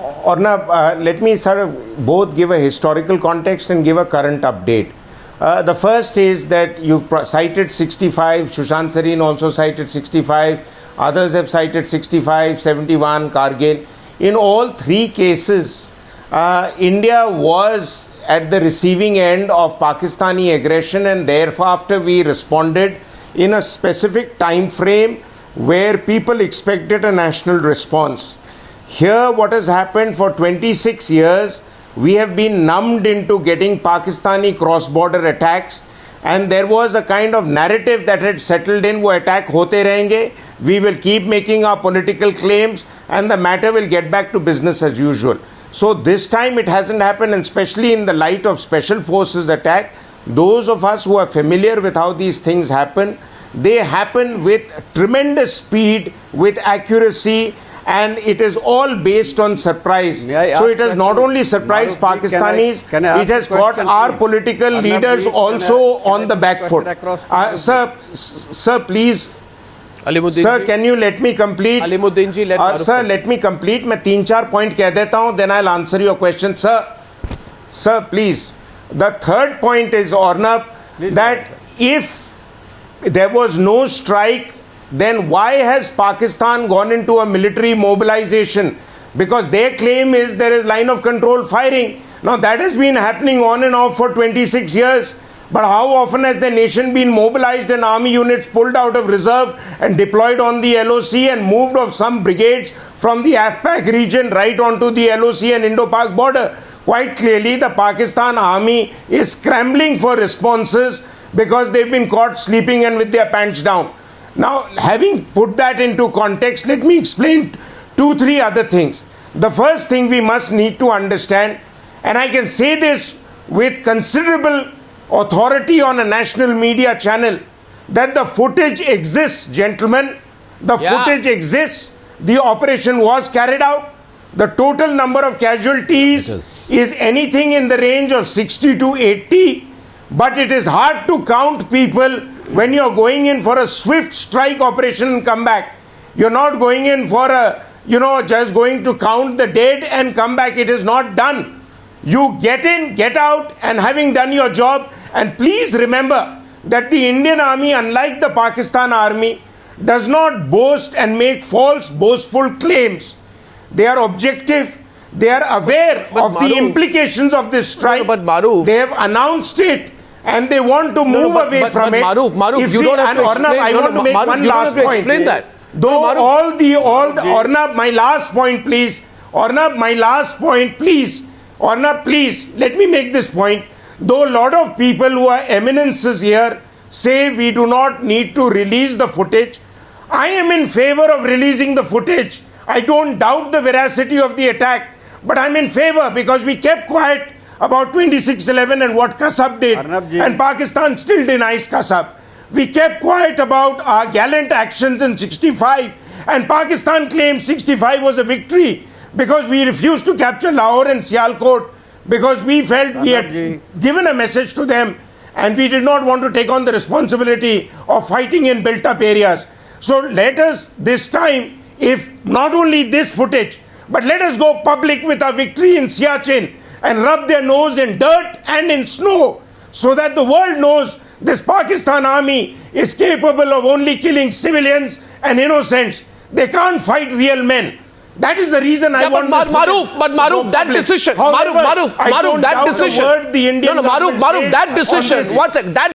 Ornab, let me sort of both give a historical context and give a current update. The first is that you cited 65, Sushant Sareen also cited 65, others have cited 65, 71, Kargil. In all three cases, India was at the receiving end of Pakistani aggression, and thereafter we responded in a specific time frame where people expected a national response. Here what has happened for 26 years, we have been numbed into getting Pakistani cross-border attacks, and there was a kind of narrative that had settled in, wo attack hote rahenge, we will keep making our political claims and the matter will get back to business as usual. So this time it hasn't happened, and especially in the light of special forces attack, those of us who are familiar with how these things happen, they happen with tremendous speed, with accuracy, and it is all based on surprise. So it has not only surprised Pakistanis, it has caught our political leaders also on the back foot. Sir, please. Sir, can you let me complete? Sir, let me complete. मैं 3-4 point कह देता हूँ, then I'll answer your question. Sir, please. The third point is, Ornab, that if there was no strike, then why has Pakistan gone into a military mobilization? Because their claim is there is line of control firing. Now that has been happening on and off for 26 years. But how often has the nation been mobilized and army units pulled out of reserve and deployed on the LOC and moved off some brigades from the AFPAC region right onto the LOC and Indo-Pak border? Quite clearly the Pakistan army is scrambling for responses because they've been caught sleeping and with their pants down. Now, having put that into context, let me explain 2-3 other things. The first thing we must need to understand, and I can say this with considerable authority on a national media channel, that the footage exists, gentlemen. The footage exists. The operation was carried out. The total number of casualties is anything in the range of 60 to 80. But it is hard to count people when you're going in for a swift strike operation and come back. You're not going in for a, just going to count the dead and come back. It is not done. You get in, get out, and having done your job. And please remember that the Indian army, unlike the Pakistan army, does not boast and make false, boastful claims. They are objective. They are aware of the implications of this strike. They have announced it. And they want to move away from it. Maroof, you don't have to explain. I want to make one last point. Explain that. Though all the Ornab, my last point, please. Ornab, my last point, please. Ornab, please, let me make this point. Though a lot of people who are eminences here say we do not need to release the footage, I am in favor of releasing the footage. I don't doubt the veracity of the attack, but I'm in favor because we kept quiet about 26/11 and what Kasab did, and Pakistan still denies Kasab. We kept quiet about our gallant actions in 65, and Pakistan claimed 65 was a victory because we refused to capture Lahore and Sialkot because we felt we had given a message to them and we did not want to take on the responsibility of fighting in built up areas. So let us this time, if not only this footage, but let us go public with our victory in Siachen and rub their nose in dirt and in snow so that the world knows this Pakistan army is capable of only killing civilians and innocents. They can't fight real men. That is the reason I want Maroof, that decision. However, Maroof, that decision. The Indian Maroof, that decision. One second. That